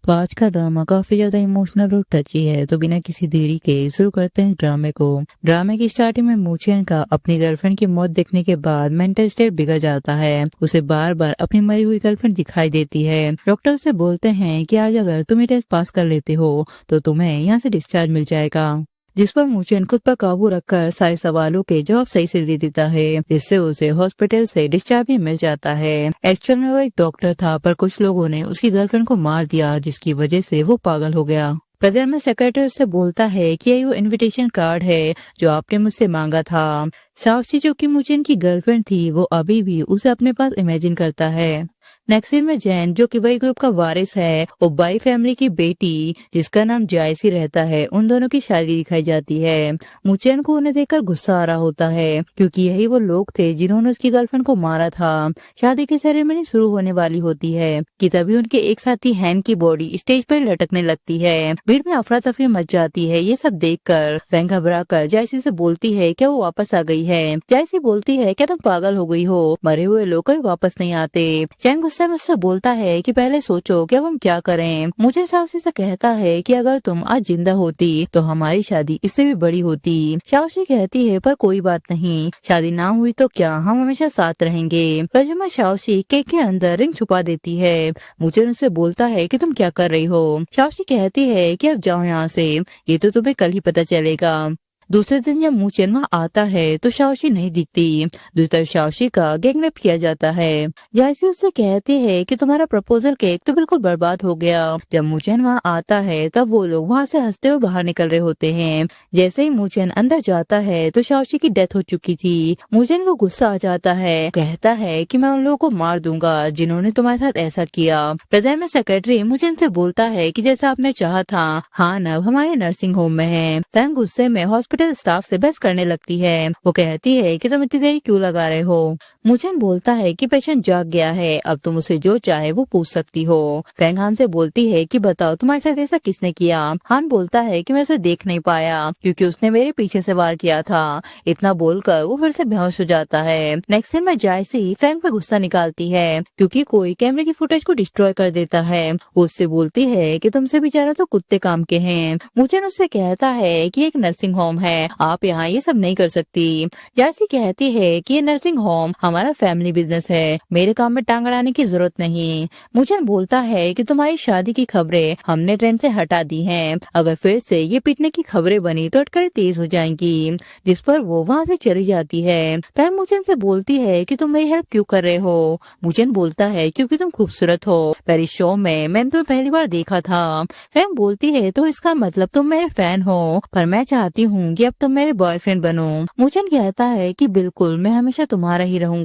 तो आज का ड्रामा काफी ज्यादा इमोशनल और टची है, तो बिना किसी देरी के शुरू करते हैं ड्रामे को। ड्रामे की स्टार्टिंग में मूचियन का अपनी गर्लफ्रेंड की मौत देखने के बाद मेंटल स्टेट बिगड़ जाता है। उसे बार बार अपनी मरी हुई गर्लफ्रेंड दिखाई देती है। डॉक्टर से बोलते हैं कि आज अगर तुम ये टेस्ट पास कर लेते हो तो तुम्हें यहाँ से डिस्चार्ज मिल जाएगा, जिस पर मूचियन खुद पर काबू रखकर सारे सवालों के जवाब सही से दे देता है, जिससे उसे हॉस्पिटल से डिस्चार्ज भी मिल जाता है। एक्चुअल में वो एक डॉक्टर था, पर कुछ लोगों ने उसकी गर्लफ्रेंड को मार दिया, जिसकी वजह से वो पागल हो गया। प्रेजेंट में सेक्रेटरी उससे बोलता है कि ये वो इनविटेशन कार्ड है जो आपने मुझसे मांगा था। साक्षी जो कि मूचियन की गर्लफ्रेंड थी, वो अभी भी उसे अपने पास इमेजिन करता है। नेक्स्ट सीन में जैन जो कि बाई ग्रुप का वारिस है और बाई फैमिली की बेटी जिसका नाम जायसी रहता है, उन दोनों की शादी दिखाई जाती है। मूचियन को उन्हें देखकर गुस्सा आ रहा होता है, क्योंकि यही वो लोग थे जिन्होंने उसकी गर्लफ्रेंड को मारा था। शादी की सेरेमनी शुरू होने वाली होती है कि तभी उनके एक साथी हैन की बॉडी स्टेज पर लटकने लगती है। भीड़ में अफरा तफरी मच जाती है। ये सब देखकर वैन घबरा कर जायसी से बोलती है क्या वो वापस आ गई है। जायसी बोलती है क्या तुम पागल हो गई हो, मरे हुए लोग कभी वापस नहीं आते। चैन गुस्से में उससे बोलता है कि पहले सोचो कि अब हम क्या करें। मुझे शाओशी से कहता है कि अगर तुम आज जिंदा होती तो हमारी शादी इससे भी बड़ी होती। शाओशी कहती है पर कोई बात नहीं, शादी ना हुई तो क्या, हम हमेशा साथ रहेंगे। रजुमा शाओशी केक के अंदर रिंग छुपा देती है। मुझे उससे बोलता है कि तुम क्या कर रही हो। शाओशी कहती है कि अब जाओ यहाँ से, ये तो तुम्हें कल ही पता चलेगा। दूसरे दिन जब मूचियन वहाँ आता है तो शाओशी नहीं दिखती। दूसरी तरफ शाओशी का गैंगरेप किया जाता है। जायसी उससे कहती है कि तुम्हारा प्रपोजल केक तो बिल्कुल बर्बाद हो गया। जब मूचियन वहाँ आता है तब वो लोग वहाँ से हंसते हुए बाहर निकल रहे होते हैं। जैसे ही मूचियन अंदर जाता है तो शाओशी की डेथ हो चुकी थी। मूचियन को गुस्सा आ जाता है, कहता है कि मैं उन लोगों को मार दूंगा जिन्होंने तुम्हारे साथ ऐसा किया। प्रेजेंट में सेक्रेटरी मूचियन से बोलता है कि जैसा आपने चाहा था, हान अब हमारे नर्सिंग होम में है। फैंग गुस्से में हॉस्पिटल स्टाफ से बहस करने लगती है। वो कहती है कि तुम इतनी देरी क्यों लगा रहे हो। मूचियन बोलता है कि पेशेंट जाग गया है, अब तुम उसे जो चाहे वो पूछ सकती हो। फैंग हान से बोलती है कि बताओ तुम्हारे साथ ऐसा किसने किया। हान बोलता है कि मैं उसे देख नहीं पाया क्योंकि उसने मेरे पीछे से वार किया था। इतना बोलकर वो फिर से बेहोश हो जाता है। नेक्स्ट सीन में जायसी फैंग पे गुस्सा निकालती है क्योंकि कोई कैमरे की फुटेज को डिस्ट्रॉय कर देता है। वो उससे बोलती है कि तुमसे बेचारा तो कुत्ते काम के हैं। मूचियन उससे कहता है कि एक नर्सिंग होम है, आप यहाँ ये सब नहीं कर सकती। जायसी कहती है कि ये नर्सिंग होम हमारा फैमिली बिजनेस है, मेरे काम में टांग अड़ाने की जरूरत नहीं। मूचियन बोलता है कि तुम्हारी शादी की खबरें हमने ट्रेंड से हटा दी हैं, अगर फिर से ये पीटने की खबरें बनी तो अटकलें तेज हो जाएंगी। जिस पर वो वहाँ से चली जाती है। फैंग मूचियन से बोलती है कि तुम मेरी हेल्प क्यों कर रहे हो। मूचियन बोलता है क्योंकि तुम खूबसूरत हो, पर इस शो में मैंने तुम्हें पहली बार देखा था। फैंग बोलती है तो इसका मतलब तुम मेरे फैन हो, पर मैं चाहती हूँ कि अब तुम मेरे बॉयफ्रेंड बनो। मूचियन कहता है कि बिल्कुल, मैं हमेशा तुम्हारा ही रहूंगा।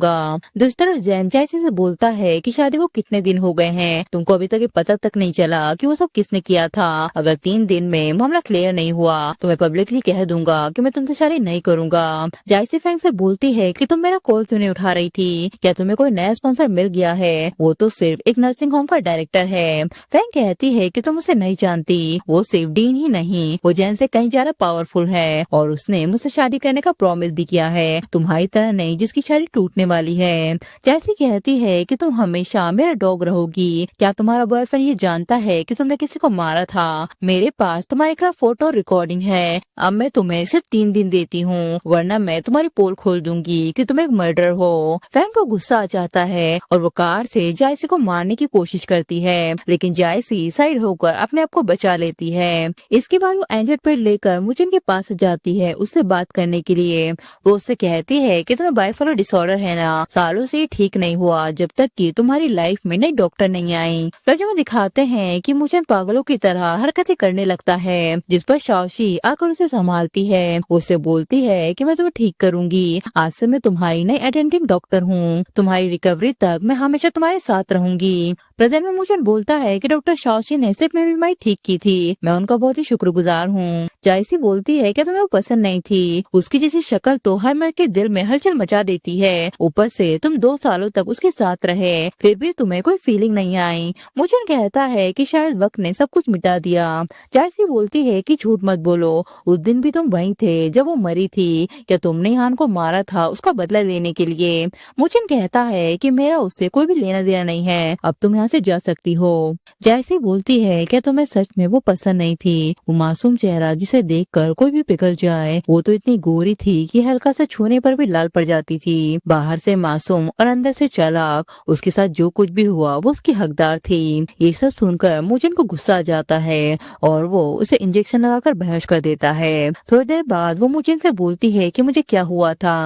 दूसरी तरफ जैन जायसी से बोलता है कि शादी को कितने दिन हो गए हैं, तुमको अभी तक ये पता तक नहीं चला कि वो सब किसने किया था। अगर 3 दिन में मामला क्लियर नहीं हुआ तो मैं पब्लिकली कह दूंगा कि मैं तुमसे शादी नहीं करूंगा। जायसी फैंग से बोलती है कि तुम मेरा कॉल क्यों नहीं उठा रही थी, क्या तुम्हें कोई नया स्पॉन्सर मिल गया है। वो तो सिर्फ एक नर्सिंग होम का डायरेक्टर है। फैंग कहती है कि तुम उसे नहीं जानती, वो सिर्फ डीन ही नहीं, वो जैन से कहीं ज्यादा पावरफुल है और उसने मुझसे शादी करने का प्रॉमिस भी किया है, तुम्हारी तरह नहीं जिसकी शादी टूटने वाली है। जैसी कहती है कि तुम हमेशा मेरा डॉग रहोगी। क्या तुम्हारा बॉयफ्रेंड ये जानता है कि तुमने किसी को मारा था। मेरे पास तुम्हारे खिलाफ फोटो रिकॉर्डिंग है, अब मैं तुम्हें सिर्फ 3 दिन देती हूँ, वरना मैं तुम्हारी पोल खोल दूंगी कि तुम एक मर्डर हो। फैंग को गुस्सा आ जाता है और वो कार से जायसी को मारने की कोशिश करती है, लेकिन जायसी साइड होकर अपने आप को बचा लेती है। इसके बाद वो एंजल पेड़ लेकर मुचिन के पास जाती है उससे बात करने के लिए। वो उससे कहती है कि तुम्हें बाइपोलर डिसऑर्डर है ना, सालों से ये ठीक नहीं हुआ जब तक कि तुम्हारी लाइफ में नई डॉक्टर नहीं आई। रजो में दिखाते हैं कि मुचिन पागलों की तरह हरकतें करने लगता है, जिस पर शाओशी आकर उसे संभालती है। उससे बोलती है कि मैं तुम्हें ठीक करूंगी, आज से मैं तुम्हारी नई अटेंडिंग डॉक्टर हूँ, तुम्हारी रिकवरी तक मैं हमेशा तुम्हारे साथ रहूंगी। प्रेजेंट में मुचिन बोलता है कि डॉक्टर शाओशी ने सिर्फ मेरी बीमारी ठीक की थी, मैं उनका बहुत ही शुक्रगुजार हूँ। जायसी बोलती है कि तुम्हें वो पसंद नहीं थी, उसकी जैसी शक्ल तो हर मर्द के दिल में हलचल मचा देती है। ऊपर से तुम 2 सालों तक उसके साथ रहे, फिर भी तुम्हें कोई फीलिंग नहीं आई। मुचेन कहता है कि शायद वक्त ने सब कुछ मिटा दिया। जायसी बोलती है कि झूठ मत बोलो, उस दिन भी तुम वहीं थे जब वो मरी थी। क्या तुमने हान को मारा था उसका बदला लेने के लिए? मुचेन कहता है कि मेरा उससे कोई भी लेना देना नहीं है, अब तुम यहाँ से जा सकती हो। जायसी बोलती है क्या तुम्हें सच में वो पसंद नहीं थी? वो मासूम चेहरा जिसे देखकर कोई भी पिघल जाए, वो तो इतनी गोरी थी कि हल्का सा छूने पर भी लाल पड़ जाती थी। बाहर से मासूम और अंदर से चालाक, उसके साथ जो कुछ भी हुआ वो उसकी हकदार थी। ये सब सुनकर मुचेन को गुस्सा आ जाता है और वो उसे इंजेक्शन लगाकर बेहोश कर देता है। थोड़ी देर बाद वो मुचेन से बोलती है कि मुझे क्या हुआ था।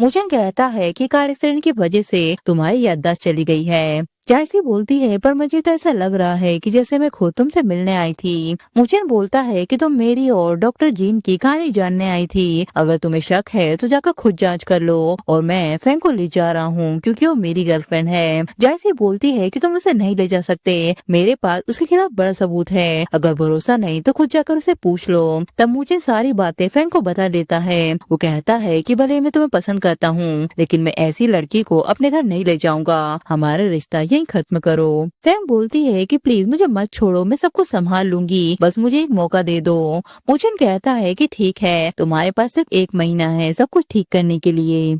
मुचेन कहता है कि कार एक्सीडेंट की वजह से तुम्हारी याददाश्त चली गई है। जायसी बोलती है पर मुझे तो ऐसा लग रहा है कि जैसे मैं खुद तुमसे मिलने आई थी। मुचेन बोलता है कि तुम मेरी और डॉक्टर जीन की कहानी जानने आई थी। अगर तुम्हें शक है तो जाकर खुद जांच कर लो, और मैं फैंग को ले जा रहा हूँ क्योंकि वो मेरी गर्लफ्रेंड है। जायसी बोलती है कि तुम उसे नहीं ले जा सकते, मेरे पास उसके खिलाफ बड़ा सबूत है। अगर भरोसा नहीं तो खुद जाकर उसे पूछ लो। तब मुचेन सारी बातें फैंग को बता देता है। वो कहता है कि भले मैं तुम्हें पसंद करता हूँ, लेकिन मैं ऐसी लड़की को अपने घर नहीं ले जाऊंगा। हमारा रिश्ता यही खत्म करो। फैंग बोलती है कि प्लीज मुझे मत छोड़ो, मैं सबको संभाल लूंगी, बस मुझे एक मौका दे दो। मुचेन कहता है कि ठीक है, तुम्हारे पास सिर्फ 1 महीना है सब कुछ ठीक करने के लिए।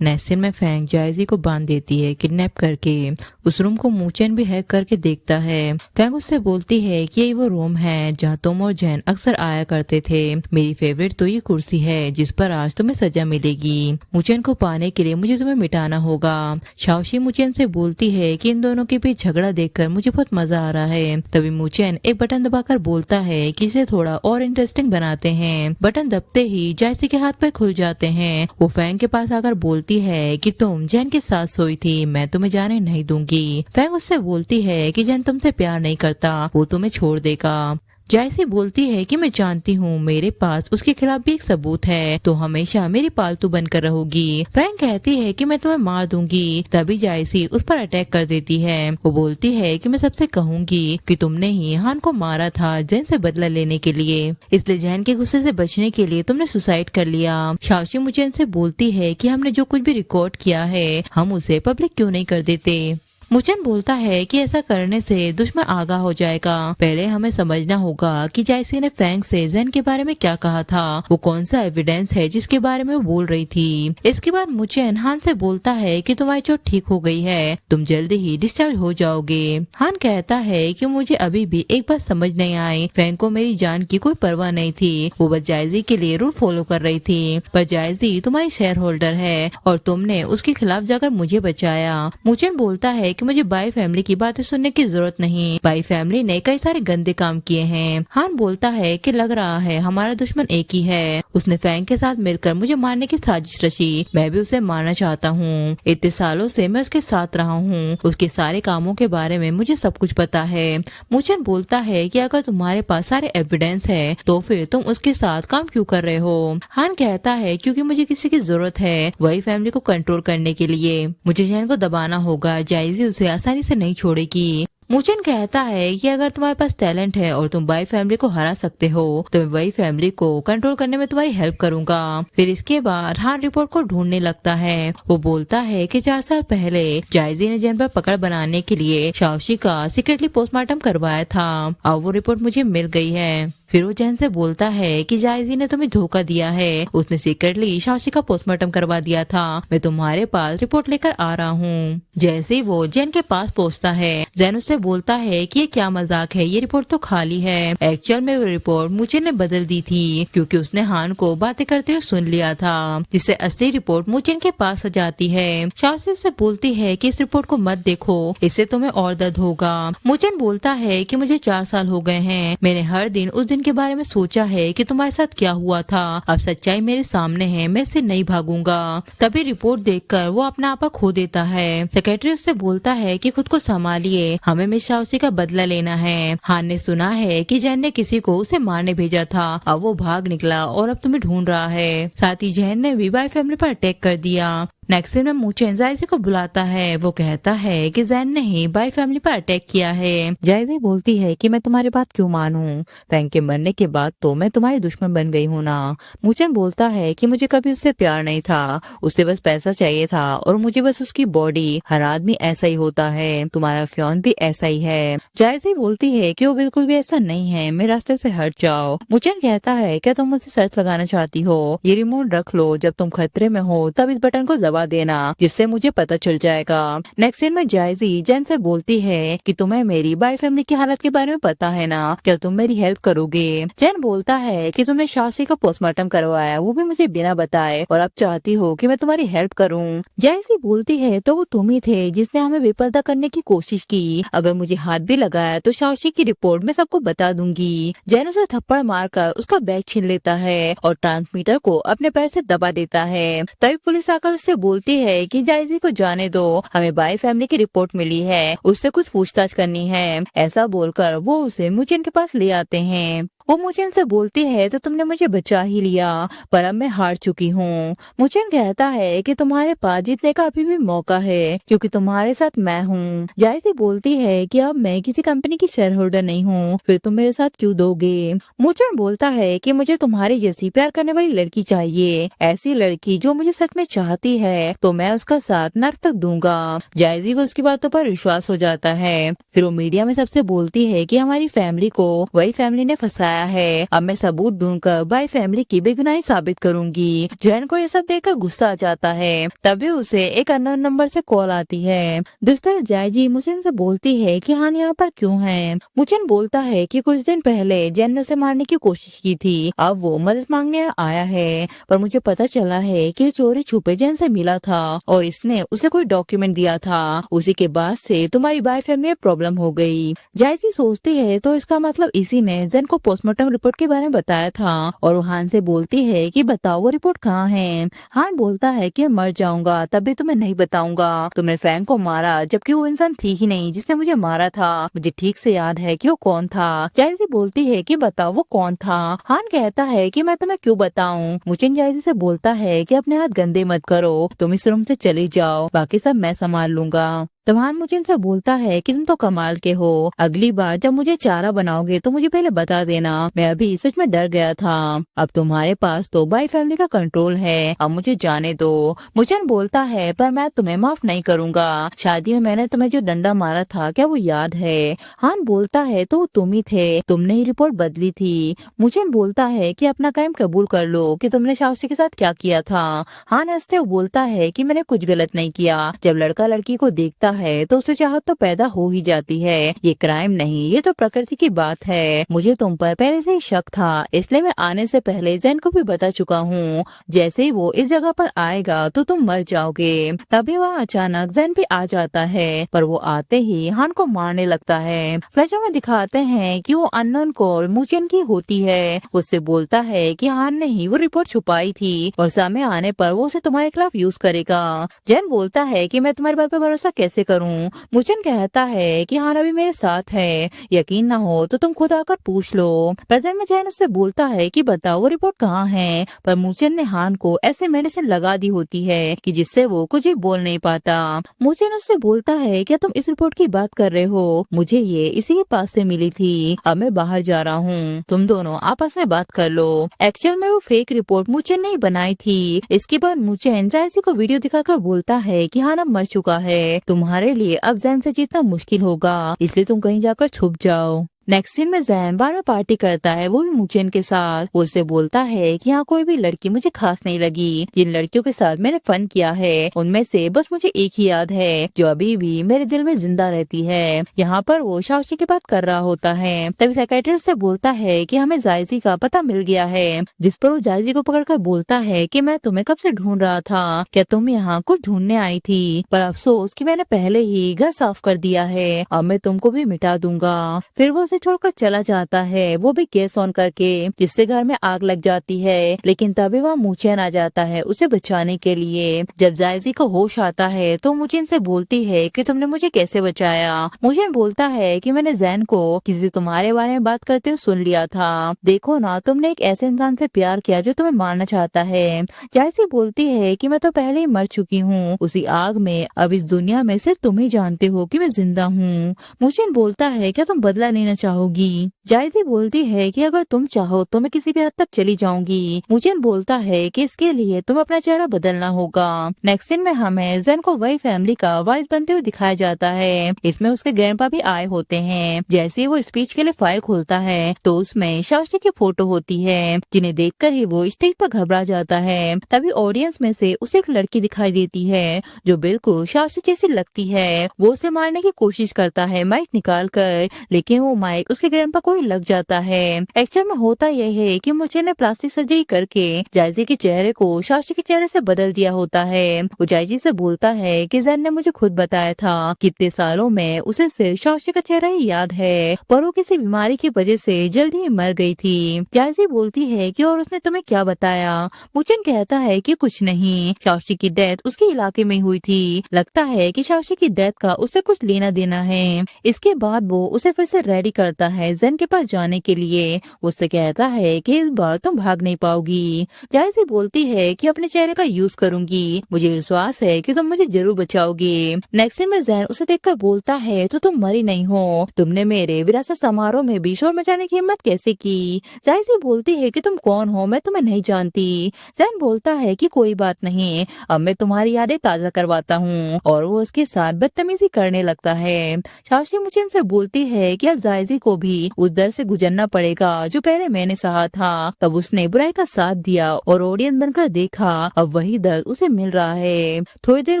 नेस्सिन में फैंग जायजी को बांध देती है किडनैप करके। उस रूम को मुचेन भी हैक करके देखता है। फैंग उससे बोलती है कि ये वो रूम है जहाँ तुम और जैन अक्सर आया करते थे। मेरी फेवरेट तो ये कुर्सी है जिस पर आज तुम्हें सजा मिलेगी। मुचेन को पाने के लिए मुझे तुम्हें मिटाना होगा। शाओशी मुचेन से बोलती है कि इन दोनों के बीच झगड़ा देखकर मुझे बहुत मजा आ रहा है। तभी मुचेन एक बटन दबाकर बोलता है कि इसे थोड़ा और इंटरेस्टिंग बनाते हैं। बटन दबते ही जायसी के हाथ पैर खुल जाते हैं। वो फैंग के पास आकर बोलती है कि तुम जैन के साथ सोई थी, मैं तुम्हें जाने नहीं दूंगी। फैंग उससे बोलती है कि जैन तुमसे प्यार नहीं करता, वो तुम्हें छोड़ देगा। जायसी बोलती है कि मैं जानती हूँ, मेरे पास उसके खिलाफ भी एक सबूत है, तो हमेशा मेरी पालतू बनकर रहोगी। फैंग कहती है कि मैं तुम्हें मार दूंगी। तभी जायसी उस पर अटैक कर देती है। वो बोलती है कि मैं सबसे कहूंगी कि तुमने ही हान को मारा था जैन से बदला लेने के लिए, इसलिए जैन के गुस्से से बचने के लिए तुमने सुसाइड कर लिया। शाओशी मुचेन से बोलती है कि हमने जो कुछ भी रिकॉर्ड किया है हम उसे पब्लिक क्यों नहीं कर देते। मुचेन बोलता है कि ऐसा करने से दुश्मन आगाह हो जाएगा। पहले हमें समझना होगा कि जायसी ने फैंग से जैन के बारे में क्या कहा था, वो कौन सा एविडेंस है जिसके बारे में वो बोल रही थी। इसके बाद मुचेन हान से बोलता है कि तुम्हारी चोट ठीक हो गई है, तुम जल्दी ही डिस्चार्ज हो जाओगे। हान कहता है कि मुझे अभी भी एक बात समझ नहीं आई, फैंग को मेरी जान की कोई परवाह नहीं थी, वो बस जायजी के लिए रूल फॉलो कर रही थी। पर जायजी तुम्हारी शेयर होल्डर है और तुमने उसके खिलाफ जाकर मुझे बचाया। मुचेन बोलता है कि मुझे बाई फैमिली की बातें सुनने की जरूरत नहीं, बाई फैमिली ने कई सारे गंदे काम किए हैं। हान बोलता है कि लग रहा है हमारा दुश्मन एक ही है, उसने फैंग के साथ मिलकर मुझे मारने की साजिश रची, मैं भी उसे मारना चाहता हूँ। इतने सालों से मैं उसके साथ रहा हूँ, उसके सारे कामों के बारे में मुझे सब कुछ पता है। मुचेन बोलता है कि अगर तुम्हारे पास सारे एविडेंस है तो फिर तुम उसके साथ काम क्यों कर रहे हो। हान कहता है क्योंकि मुझे किसी की जरूरत है वही फैमिली को कंट्रोल करने के लिए, मुझे जैन को दबाना होगा, जायजी उसे आसानी से नहीं छोड़ेगी। मुचेन कहता है कि अगर तुम्हारे पास टैलेंट है और तुम बाई फैमिली को हरा सकते हो तो मैं वही फैमिली को कंट्रोल करने में तुम्हारी हेल्प करूंगा। फिर इसके बाद हान रिपोर्ट को ढूंढने लगता है। वो बोलता है कि 4 साल पहले जायजी ने जैन पर पकड़ बनाने के लिए शाओशी का सीक्रेटली पोस्टमार्टम करवाया था। अब वो रिपोर्ट मुझे मिल गई है। फिर वो जैन से बोलता है कि जायजी ने तुम्हें धोखा दिया है, उसने सीक्रेटली शाओशी का पोस्टमार्टम करवा दिया था, मैं तुम्हारे पास रिपोर्ट लेकर आ रहा हूँ। जैसे ही वो जैन के पास पहुँचता है, जैन उससे बोलता है कि ये क्या मजाक है, ये रिपोर्ट तो खाली है। एक्चुअल में वो रिपोर्ट मुचेन ने बदल दी थी क्योंकि उसने हान को बातें करते हुए सुन लिया था, जिससे असली रिपोर्ट मुचेन के पास आ जाती है। शाओशी उससे बोलती है कि इस रिपोर्ट को मत देखो, इससे तुम्हें और दर्द होगा। मुचेन बोलता है कि मुझे 4 साल हो गए हैं, मैंने हर दिन उस दिन के बारे में सोचा है कि तुम्हारे साथ क्या हुआ था, अब सच्चाई मेरे सामने है, मैं इससे नहीं भागूंगा। तभी रिपोर्ट देखकर वो अपना आपा खो देता है। सेक्रेटरी उससे बोलता है कि खुद को संभालिए, हमें मिस शाओशी का बदला लेना है। हान ने सुना है कि जैन ने किसी को उसे मारने भेजा था, अब वो भाग निकला और अब तुम्हें ढूंढ रहा है। साथ ही जैन ने भी बाई फैमिली पर अटैक कर दिया। नेक्स्ट सीन में मूचेन जायजी को बुलाता है। वो कहता है कि जैन ने ही बाई फैमिली पर अटैक किया है। जायजी बोलती है कि मैं तुम्हारी बात क्यों मानूं, फैंग के मरने के बाद तो मैं तुम्हारी दुश्मन बन गई हूँ ना। मूचेन बोलता है कि मुझे कभी उससे प्यार नहीं था, उससे बस पैसा चाहिए था और मुझे बस उसकी बॉडी। हर आदमी ऐसा ही होता है, तुम्हारा फ्योन भी ऐसा ही है। जायजी बोलती है कि वो बिल्कुल भी ऐसा नहीं है, मेरे रास्ते से हट जाओ। मूचेन कहता है क्या तुम मुझसे शर्त लगाना चाहती हो, ये रिमोट रख लो, जब तुम खतरे में हो तब इस बटन को दबा देना जिससे मुझे पता चल जाएगा। नेक्स्ट सीन में जायजी जैन से बोलती है कि तुम्हें मेरी बाई फैमिली की हालत के बारे में पता है ना, क्या तुम मेरी हेल्प करोगे। जैन बोलता है कि तुमने शासी का पोस्टमार्टम करवाया, वो भी मुझे बिना बताए, और अब चाहती हो कि मैं तुम्हारी हेल्प करूं। जायजी बोलती है तो वो तुम ही थे जिसने हमें बेपर्दा करने की कोशिश की, अगर मुझे हाथ भी लगाया तो शाओशी की रिपोर्ट में सबको बता दूंगी। जैन उसे थप्पड़ मारकर उसका बैग छीन लेता है और ट्रांसमीटर को अपने पैर से दबा देता है। तभी पुलिस आकर उससे बोलती है कि जायजी को जाने दो, हमें बाई फैमिली की रिपोर्ट मिली है, उससे कुछ पूछताछ करनी है। ऐसा बोलकर वो उसे मूचेन के पास ले आते हैं। वो मूचेन से बोलती है तो तुमने मुझे बचा ही लिया, पर अब मैं हार चुकी हूँ। मूचेन कहता है कि तुम्हारे पास जीतने का अभी भी मौका है क्योंकि तुम्हारे साथ मैं हूँ। जायजी बोलती है कि अब मैं किसी कंपनी की शेयर होल्डर नहीं हूँ, फिर तुम मेरे साथ क्यों दोगे। मूचेन बोलता है कि मुझे तुम्हारी जैसी प्यार करने वाली लड़की चाहिए, ऐसी लड़की जो मुझे सच में चाहती है, तो मैं उसका साथ नर्क तक दूंगा। जायजी को उसकी बातों पर विश्वास हो जाता है। फिर वो मीडिया में सबसे बोलती है कि हमारी फैमिली को वही फैमिली ने फंसाया है, अब मैं सबूत ढूंढकर बाई फैमिली की बेगुनाही साबित करूंगी। जैन को ये सब देखकर गुस्सा आ जाता है। तभी उसे एक अननोन नंबर से कॉल आती है। दूसरी जायजी मूचेन से बोलती है कि हान यहाँ पर क्यों है। मूचेन बोलता है कि कुछ दिन पहले जैन ने उसे मारने की कोशिश की थी, अब वो मदद मांगने आया है, पर मुझे पता चला है कि चोरी छुपे जैन से मिला था और इसने उसे कोई डॉक्यूमेंट दिया था, उसी के बाद से तुम्हारी बाई फैमिली में प्रॉब्लम हो गई। जायजी सोचती है तो इसका मतलब इसी ने जैन को पोस्टमार्टम रिपोर्ट के बारे में बताया था, और वो हान से बोलती है कि बताओ वो रिपोर्ट कहाँ है। हान बोलता है कि मर जाऊंगा तब भी तुम्हें नहीं बताऊंगा, तुमने फैंग को मारा जबकि वो इंसान थी ही नहीं जिसने मुझे मारा था, मुझे ठीक से याद है कि वो कौन था। जायजी बोलती है कि बताओ वो कौन था। हान कहता है कि मैं तुम्हें क्यों बताऊं। मूचेन जायजी से बोलता है कि अपने हाथ गंदे मत करो, तुम इस रूम से चली जाओ, बाकी सब मैं संभाल लूंगा। तो हान मूचेन से बोलता है कि तुम तो कमाल के हो, अगली बार जब मुझे चारा बनाओगे तो मुझे पहले बता देना, मैं अभी सच में डर गया था। अब तुम्हारे पास तो बाई फैमिली का कंट्रोल है, अब मुझे जाने दो। मूचेन बोलता है पर मैं तुम्हें माफ नहीं करूंगा, शादी में मैंने तुम्हें जो डंडा मारा था क्या वो याद है। हान बोलता है तो तुम ही थे, तुमने ही रिपोर्ट बदली थी। मूचेन बोलता है कि अपना क्राइम कबूल कर लो कि तुमने शाओशी के साथ क्या किया था। हान हंसते हुए बोलता है कि मैंने कुछ गलत नहीं किया, जब लड़का लड़की को देखता है तो उसे चाहत तो पैदा हो ही जाती है, ये क्राइम नहीं, ये तो प्रकृति की बात है। मुझे तुम पर पहले से ही शक था, इसलिए मैं आने से पहले जैन को भी बता चुका हूँ, जैसे ही वो इस जगह पर आएगा तो तुम मर जाओगे। तभी वहाँ अचानक जैन भी आ जाता है, पर वो आते ही हान को मारने लगता है। फ्लैशों में दिखाते हैं कि वो अननोन कॉल मूचेन की होती है। उससे बोलता है कि हान ने ही वो रिपोर्ट छुपाई थी और सामने आने पर वो उसे तुम्हारे खिलाफ यूज करेगा। जैन बोलता है कि मैं तुम्हारी बात पर भरोसा कैसे करूं। मूचेन कहता है कि हान अभी मेरे साथ है, यकीन ना हो तो तुम खुद आकर पूछ लो। प्रेजेंट में जैन उससे बोलता है कि बताओ वो रिपोर्ट कहाँ है, पर मूचेन ने हान को ऐसे मेडिसिन लगा दी होती है कि जिससे वो कुछ भी बोल नहीं पाता। मूचेन उससे बोलता है क्या तुम इस रिपोर्ट की बात कर रहे हो, मुझे ये इसी के पास से मिली थी, अब मैं बाहर जा रहा हूँ, तुम दोनों आपस में बात कर लो। एक्चुअल में वो फेक रिपोर्ट मूचेन ने ही बनाई थी। इसके बाद मूचेन जायजी को वीडियो दिखाकर बोलता है कि हान अब मर चुका है, तुम्हारे लिए अब जैन से जीतना मुश्किल होगा, इसलिए तुम कहीं जाकर छुप जाओ। नेक्स्ट सीन में जैन बार बार पार्टी करता है, वो भी मूचेन के साथ। वो उससे बोलता है कि यहाँ कोई भी लड़की मुझे खास नहीं लगी, जिन लड़कियों के साथ मैंने फन किया है उनमें से बस मुझे एक ही याद है जो अभी भी मेरे दिल में जिंदा रहती है। यहाँ पर वो शाओशी की बात कर रहा होता है। तभी साइकियाट्रिस्ट से बोलता है कि हमें जायजी का पता मिल गया है, जिस पर वो जायजी को पकड़कर बोलता है कि मैं तुम्हें कब से ढूंढ रहा था, क्या तुम यहाँ कुछ ढूंढने आई थी, पर अफसोस कि मैंने पहले ही घर साफ कर दिया है, अब मैं तुमको भी मिटा दूंगा। फिर वो उसे छोड़कर चला जाता है, वो भी गैस ऑन करके, जिससे घर में आग लग जाती है। लेकिन तभी वहाँ मुचेन आ जाता है उसे बचाने के लिए। जब जायजी को होश आता है तो मुचेन से बोलती है कि तुमने मुझे कैसे बचाया। मुचेन बोलता है कि मैंने जैन को किसी तुम्हारे बारे में बात करते हुए सुन लिया था। देखो ना, तुमने एक ऐसे इंसान से प्यार किया जो तुम्हें मारना चाहता है। जायजी बोलती है कि मैं तो पहले ही मर चुकी हूँ उसी आग में, अब इस दुनिया में सिर्फ तुम ही जानते हो कि मैं जिंदा हूँ। मुचेन बोलता है क्या तुम बदला लेना चाहोगी। जायजी बोलती है कि अगर तुम चाहो तो मैं किसी भी हद तक चली जाऊंगी। मुचेन बोलता है कि इसके लिए तुम अपना चेहरा बदलना होगा। नेक्स्ट सीन में हमें जैन को वही फैमिली का वाइस बनते हुए दिखाया जाता है। इसमें उसके ग्रैंडपा भी आए होते हैं। जैसे ही वो स्पीच के लिए फाइल खोलता है तो उसमें शाओशी की फोटो होती है, जिन्हें देखकर ही वो स्टेज पर घबरा जाता है। तभी ऑडियंस में से उसे एक लड़की दिखाई देती है जो बिल्कुल शाओशी जैसी लगती है। वो उसे मारने की कोशिश करता है माइक निकाल कर, लेकिन वो माइक उसके ग्रैंडपा को ही लग जाता है। एक्चुअल में होता यह है कि मुझे ने प्लास्टिक सर्जरी करके जायजी के चेहरे को शाओशी के चेहरे से बदल दिया होता है। वो जायजी से बोलता है कि जैन ने मुझे खुद बताया था कितने सालों में उसे सिर्फ शाओशी का चेहरा ही याद है, पर वो किसी बीमारी की वजह से जल्दी ही मर गई थी। जायजी बोलती है कि और उसने तुम्हें क्या बताया। मुचेन कहता है कि कुछ नहीं, शाओशी की डेथ उसके इलाके में हुई थी। लगता है कि शाओशी की डेथ का उसे कुछ लेना देना है। इसके बाद वो उसे फिर से रेडी करता है जैन के पास जाने के लिए। उससे कहता है कि इस बार तुम भाग नहीं पाओगी। जायजी बोलती है कि अपने चेहरे का यूज करूंगी, मुझे विश्वास है कि तुम मुझे जरूर बचाओगी। नेक्स्ट सीन में जैन उसे देखकर बोलता है तो तुम मरी नहीं हो, तुमने मेरे विरासत समारोह में भी शोर मचाने की हिम्मत कैसे की। जायजी बोलती है कि तुम कौन हो, मैं तुम्हें नहीं जानती। जैन बोलता है कि कोई बात नहीं, अब मैं तुम्हारी यादें ताजा करवाता हूँ, और वो उसके साथ बदतमीजी करने लगता है। शाओशी मुचेन से बोलती है कि अब जायजी को भी उस दर से गुजरना पड़ेगा जो पहले मैंने सहा था। तब उसने बुराई का साथ दिया और ऑडियंस बनकर देखा, अब वही दर्द उसे मिल रहा है। थोड़ी देर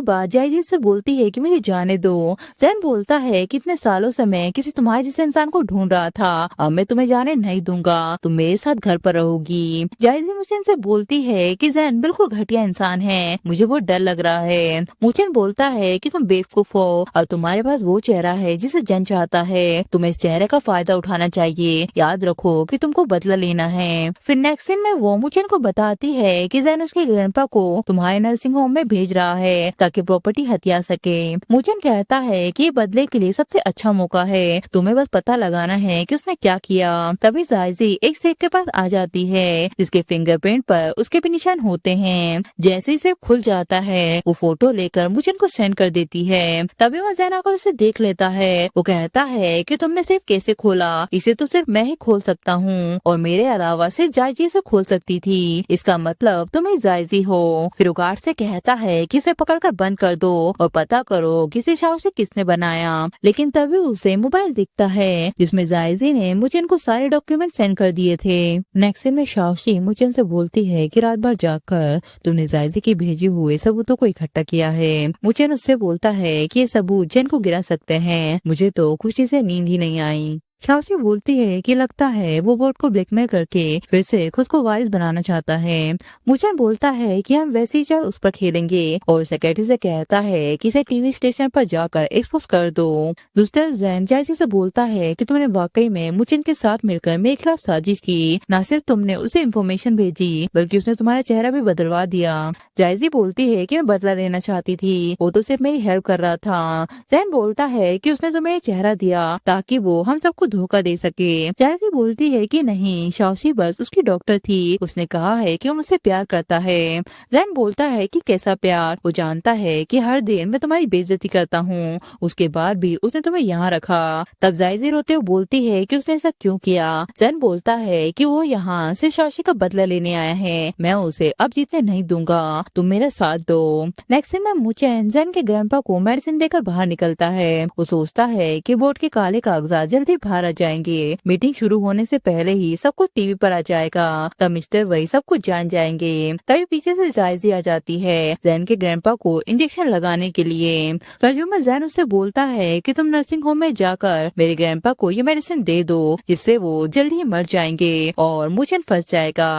बाद जायजी से बोलती है कि मुझे जाने दो। जैन बोलता है कितने सालों से मैं किसी तुम्हारे जैसे इंसान को ढूंढ रहा था, अब मैं तुम्हें जाने नहीं दूंगा, तुम मेरे साथ घर पर रहोगी। जायजी मुचेन से बोलती है कि जैन बिल्कुल घटिया इंसान है, मुझे बहुत डर लग रहा है। मुचेन बोलता है कि तुम बेवकूफ हो और तुम्हारे पास वो चेहरा है जिसे जैन चाहता है, तुम्हें इस चेहरे का फायदा उठाना चाहिए, याद रखो कि तुमको बदला लेना है। फिर नेक्स्ट सीन में वो मुचेन को बताती है कि जैन उसके ग्रैंडपा को तुम्हारे नर्सिंग होम में भेज रहा है ताकि प्रॉपर्टी हथिया सके। मुचेन कहता है कि ये बदले के लिए सबसे अच्छा मौका है, तुम्हें बस पता लगाना है कि उसने क्या किया। तभी जायजी एक सेफ के पास आ जाती है जिसके फिंगरप्रिंट पर उसके भी निशान होते हैं। जैसे ही सेफ खुल जाता है वो फोटो लेकर मुचेन को सेंड कर देती है। तभी वह जैन आकर उसे देख लेता है। वो कहता है कि तुमने सेफ कैसे खोला, इसे तो सिर्फ मैं ही खोल सकता हूँ और मेरे अलावा सिर्फ जायजी से खोल सकती थी, इसका मतलब तुम ही जायजी हो। फिर वो गार्ड से कहता है कि इसे पकड़कर बंद कर दो और पता करो कि इसे शाओशी किसने बनाया। लेकिन तभी उसे मोबाइल दिखता है जिसमें जायजी ने मुचेन को सारे डॉक्यूमेंट सेंड कर दिए थे। नेक्स्ट सीन में शाओशी मुचेन से बोलती है कि रात भर जाकर तुमने जायजी के भेजे हुए सबूतों को इकट्ठा किया है। मुचेन उससे बोलता है कि ये सबूत जैन को गिरा सकते हैं, मुझे तो खुशी से नींद ही नहीं आई। शाओशी बोलती है कि लगता है वो बोर्ड को ब्लैकमेल करके फिर से खुद को वारिस बनाना चाहता है। मुचेन बोलता है कि हम वैसी चाल उस पर खेलेंगे और सेक्रेटरी से कहता है कि इसे टीवी स्टेशन पर जाकर एक्सपोज कर दो। दूसरा जैन जायजी से बोलता है कि तुमने वाकई में मुचेन के साथ मिलकर मेरे खिलाफ साजिश की, न सिर्फ तुमने उसे इन्फॉर्मेशन भेजी बल्कि उसने तुम्हारा चेहरा भी बदलवा दिया। जायजी बोलती है कि मैं बदला लेना चाहती थी, वो तो सिर्फ मेरी हेल्प कर रहा था। जैन बोलता है कि उसने तुम्हें चेहरा दिया ताकि वो हम सबको धोखा दे सके। जायजी बोलती है कि नहीं, शाओशी बस उसकी डॉक्टर थी, उसने कहा है कि वो मुझसे प्यार करता है। जैन बोलता है कि कैसा प्यार, वो जानता है कि हर दिन मैं तुम्हारी बेइज्जती करता हूँ, उसके बाद भी उसने तुम्हें यहाँ रखा। तब जायजी रोते हुए बोलती है कि उसने ऐसा क्यों किया। जैन बोलता है कि वो यहाँ से शाओशी का बदला लेने आया है, मैं उसे अब जीतने नहीं दूंगा, तुम मेरा साथ दो। नेक्स्ट दिन में मुचेन जैन के ग्रैंडपा को मेडिसिन देकर बाहर निकलता है। वो सोचता है कि बोर्ड के काले कागजात जल्दी बाहर आ जाएंगे, मीटिंग शुरू होने से पहले ही सब कुछ टीवी पर आ जाएगा, तब मिस्टर वही सब कुछ जान जाएंगे। तभी पीछे से जायजी आ जाती है जैन के ग्रैंडपा को इंजेक्शन लगाने के लिए। फर्जू में जैन उससे बोलता है कि तुम नर्सिंग होम में जाकर मेरे ग्रैंडपा को ये मेडिसिन दे दो जिससे वो जल्दी ही मर जाएंगे और मुचेन फंस जाएगा।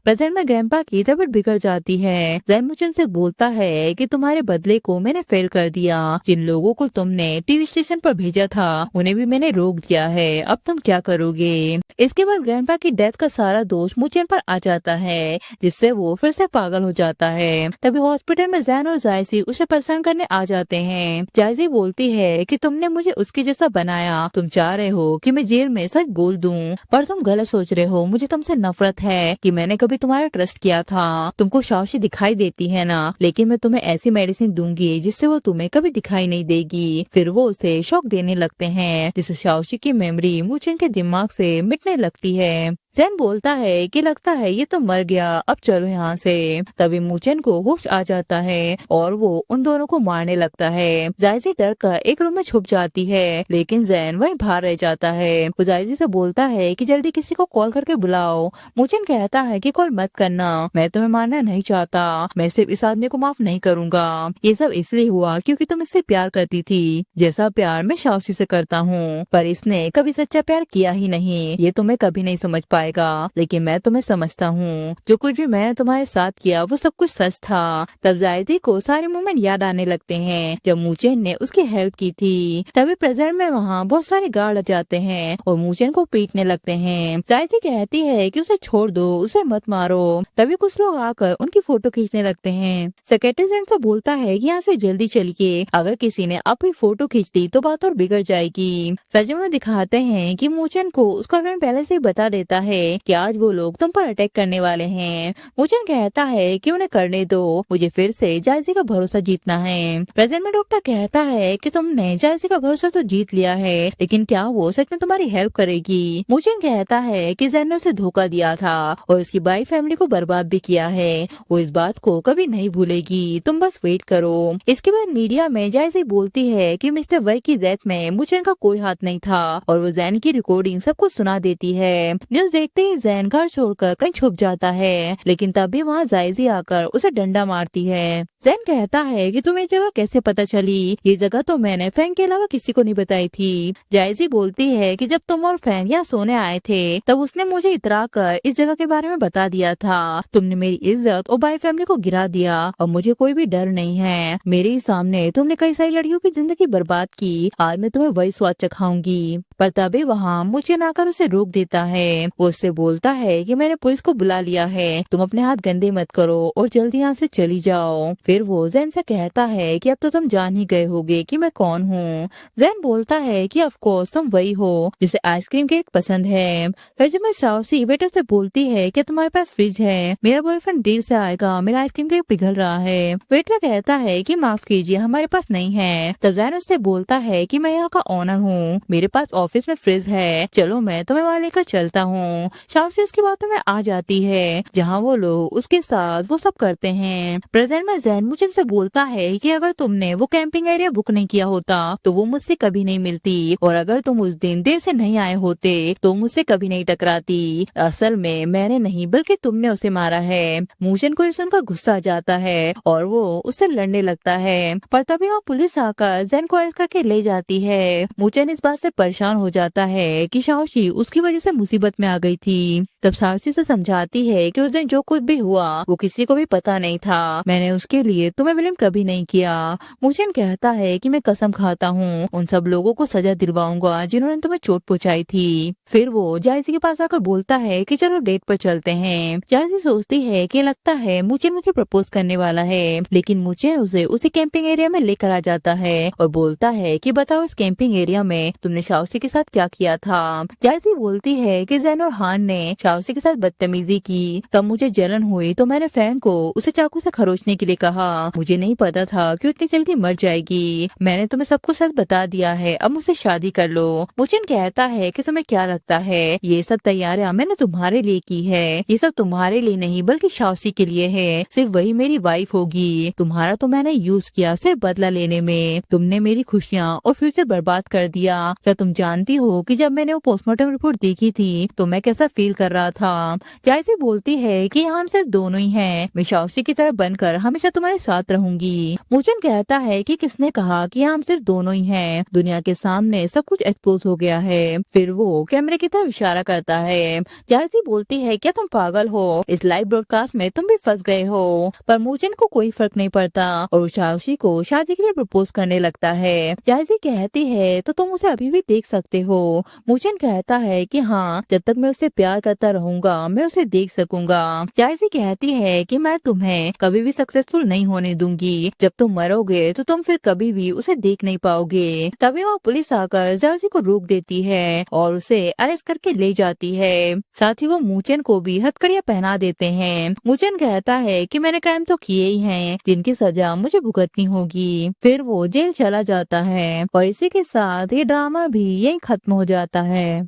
प्रेजेंट में ग्रैंडपा की तबीयत बिगड़ जाती है। जैन मुचेन से बोलता है कि तुम्हारे बदले को मैंने फेल कर दिया, जिन लोगों को तुमने टीवी स्टेशन पर भेजा था उन्हें भी मैंने रोक दिया है। है, अब तुम क्या करोगे। इसके बाद ग्रैंडपा की डेथ का सारा दोष मुचेन पर आ जाता है, जिससे वो फिर से पागल हो जाता है। तभी हॉस्पिटल में जैन और जायसी उसे परेशान करने आ जाते हैं। जायसी बोलती है कि तुमने मुझे उसके जैसा बनाया, तुम चाह रहे हो कि मैं जेल में सच बोल दूं, पर तुम गलत सोच रहे हो। मुझे तुमसे नफरत है कि मैंने कभी तुम्हारा ट्रस्ट किया था। तुमको शाओशी दिखाई देती है ना, लेकिन मैं तुम्हें ऐसी मेडिसिन दूंगी जिससे वो तुम्हें कभी दिखाई नहीं देगी। फिर वो उसे शॉक देने लगते हैं, जिससे शाओशी की मेमोरी मुचेन के दिमाग से मिटने लगती है। जैन बोलता है कि लगता है ये तो मर गया, अब चलो यहाँ से। तभी मुचेन को होश आ जाता है और वो उन दोनों को मारने लगता है। जायजी डर कर एक रूम में छुप जाती है, लेकिन जैन वहीं बाहर रह जाता है। वो जायजी से बोलता है कि जल्दी किसी को कॉल करके बुलाओ। मुचेन कहता है कि कॉल मत करना, मैं तुम्हें मारना नहीं चाहता, मैं सिर्फ इस आदमी को माफ नहीं करूंगा। ये सब इसलिए हुआ क्योंकि तुम इससे प्यार करती थी, जैसा प्यार मैं शाओशी से करता हूँ, पर इसने कभी सच्चा प्यार किया ही नहीं। ये तुम्हें कभी नहीं समझ पाएगा, लेकिन मैं तुम्हें समझता हूँ। जो कुछ भी मैंने तुम्हारे साथ किया वो सब कुछ सच था। तब जायदी को सारे मोमेंट याद आने लगते हैं जब मुचेन ने उसकी हेल्प की थी। तभी प्रेजेंट में वहाँ बहुत सारे गार्ड आ जाते हैं और मुचेन को पीटने लगते हैं। जायदी कहती है कि उसे छोड़ दो, उसे मत मारो। तभी कुछ लोग आकर उनकी फोटो खींचने लगते हैं। सेक्रेटरी जैन से बोलता है कि यहाँ से जल्दी चलिए, अगर किसी ने अपनी फोटो खींच ली तो बात और बिगड़ जाएगी। प्रेजेंट में दिखाते हैं कि मुचेन को उसका फ्रेंड पहले से ही बता देता है कि आज वो लोग तुम पर अटैक करने वाले हैं। मुचेन कहता है कि उन्हें करने दो, मुझे फिर से जायसी का भरोसा जीतना है। प्रेजेंट में डॉक्टर कहता है कि तुमने जायसी का भरोसा तो जीत लिया है, लेकिन क्या वो सच में तुम्हारी हेल्प करेगी। मुचेन कहता है कि जैन ने उसे धोखा दिया था और उसकी बाई फैमिली को बर्बाद भी किया है, वो इस बात को कभी नहीं भूलेगी, तुम बस वेट करो। इसके बाद मीडिया में जायसी बोलती है कि मिस्टर वाई की डेथ में मुचेन का कोई हाथ नहीं था और वो जैन की रिकॉर्डिंग सबको सुना देती है। न्यूज देखते ही जैन घर छोड़कर कहीं छुप जाता है, लेकिन तभी वहाँ जायजी आकर उसे डंडा मारती है। जैन कहता है कि तुम्हें जगह कैसे पता चली, ये जगह तो मैंने फैंग के अलावा किसी को नहीं बताई थी। जायजी बोलती है कि जब तुम और फैंग यहाँ सोने आए थे तब उसने मुझे इतरा कर इस जगह के बारे में बता दिया था। तुमने मेरी इज्जत और बाई फैमिली को गिरा दिया और मुझे कोई भी डर नहीं है। मेरे ही सामने तुमने कई सारी लड़कियों की जिंदगी बर्बाद की, आज मैं तुम्हें वही स्वाद चखाऊंगी। पर तभी वहाँ मुचेन आकर उसे रोक देता है। वो उससे बोलता है कि मैंने पुलिस को बुला लिया है, तुम अपने हाथ गंदे मत करो और जल्दी यहाँ से चली जाओ। फिर वो जैन से कहता है कि अब तो तुम जान ही गए होगे कि मैं कौन हूँ। जैन बोलता है कि ऑफ कोर्स तुम वही हो जिसे आइसक्रीम केक पसंद है। फिर जब मैं शाओशी वेटर से बोलती है कि तुम्हारे पास फ्रिज है, मेरा बॉयफ्रेंड देर से आएगा, मेरा आइसक्रीम केक पिघल रहा है। वेटर कहता है कि माफ कीजिए, हमारे पास नहीं है। तब जैन उससे बोलता है कि मैं यहाँ का ऑनर हूँ, मेरे पास ऑफिस में फ्रिज है, चलो मैं तुम्हें वहाँ लेकर चलता हूँ। शाओशी उसकी बातों में आ जाती है, जहाँ वो लोग उसके साथ वो सब करते हैं। प्रेजेंट में जैन मुचेन से बोलता है कि अगर तुमने वो कैंपिंग एरिया बुक नहीं किया होता तो वो मुझसे कभी नहीं मिलती, और अगर तुम उस दिन देर से नहीं आए होते तो मुझसे कभी नहीं टकराती। असल में मैंने नहीं बल्कि तुमने उसे मारा है। मुचेन को सुनकर गुस्सा आ जाता है और वो उससे लड़ने लगता है, पर तभी वहाँ पुलिस आकर जैन को अरेस्ट करके ले जाती है। मुचेन इस बात से परेशान हो जाता है कि शाओशी उसकी वजह से मुसीबत में आ गई थी। तब शाओशी से समझाती है कि उस दिन जो कुछ भी हुआ वो किसी को भी पता नहीं था, मैंने उसके लिए तुम्हें ब्लेम कभी नहीं किया। मुचेन कहता है कि मैं कसम खाता हूँ उन सब लोगों को सजा दिलवाऊंगा जिन्होंने तुम्हें चोट पहुंचाई थी। फिर वो जायसी के पास आकर बोलता है कि चलो डेट पर चलते हैं। जायसी सोचती है कि लगता है मुचेन मुझे प्रपोज करने वाला है, लेकिन मुचेन उसे उसी कैंपिंग एरिया में लेकर आ जाता है और बोलता है कि बताओ इस कैंपिंग एरिया में तुमने शाओशी के साथ क्या किया था। जायसी बोलती है कि जैन और हान ने शाओशी के साथ बदतमीजी की, तब मुझे जलन हुई तो मैंने फैंग को उसे चाकू से खरोचने के लिए कहा। मुझे नहीं पता था कि इतनी जल्दी मर जाएगी। मैंने तुम्हें सब कुछ सच बता दिया है, अब मुझसे शादी कर लो। मुचेन कहता है कि तुम्हें क्या लगता है ये सब तैयारियां मैंने तुम्हारे लिए की है, ये सब तुम्हारे लिए नहीं बल्कि शाओशी के लिए है। सिर्फ वही मेरी वाइफ होगी, तुम्हारा तो मैंने यूज किया सिर्फ बदला लेने में। तुमने मेरी खुशियाँ और फ्यूचर बर्बाद कर दिया। क्या तुम जानती हो कि जब मैंने वो पोस्टमार्टम रिपोर्ट देखी थी तो मैं कैसा फील कर रहा था। जायसी बोलती है कि हम सिर्फ दोनों ही हैं, मैं शाओशी की तरह बनकर हमेशा तुम्हारे साथ रहूंगी। मुचेन कहता है कि किसने कहा कि हम सिर्फ दोनों ही हैं, दुनिया के सामने सब कुछ एक्सपोज हो गया है। फिर वो कैमरे की तरफ इशारा करता है। जायसी बोलती है क्या तुम पागल हो, इस लाइव ब्रॉडकास्ट में तुम भी फंस गए हो। पर मुचेन को कोई फर्क नहीं पड़ता और वो शाओशी को शादी के लिए प्रपोज करने लगता है। जायसी कहती है तो तुम उसे अभी भी देख सकते सकते हो। मूचेन कहता है कि हाँ, जब तक मैं उससे प्यार करता रहूंगा मैं उसे देख सकूंगा। जायसी कहती है कि मैं तुम्हें कभी भी सक्सेसफुल नहीं होने दूंगी, जब तुम मरोगे तो तुम फिर कभी भी उसे देख नहीं पाओगे। तभी वो पुलिस आकर जायसी को रोक देती है और उसे अरेस्ट करके ले जाती है। साथ ही वो मूचेन को भी हथकड़ियां पहना देते हैं। मूचेन कहता है कि मैंने क्राइम तो किए ही हैं, जिनकी सजा मुझे भुगतनी होगी। फिर वो जेल चला जाता है और इसी के साथ ये ड्रामा भी यहीं खत्म हो जाता है।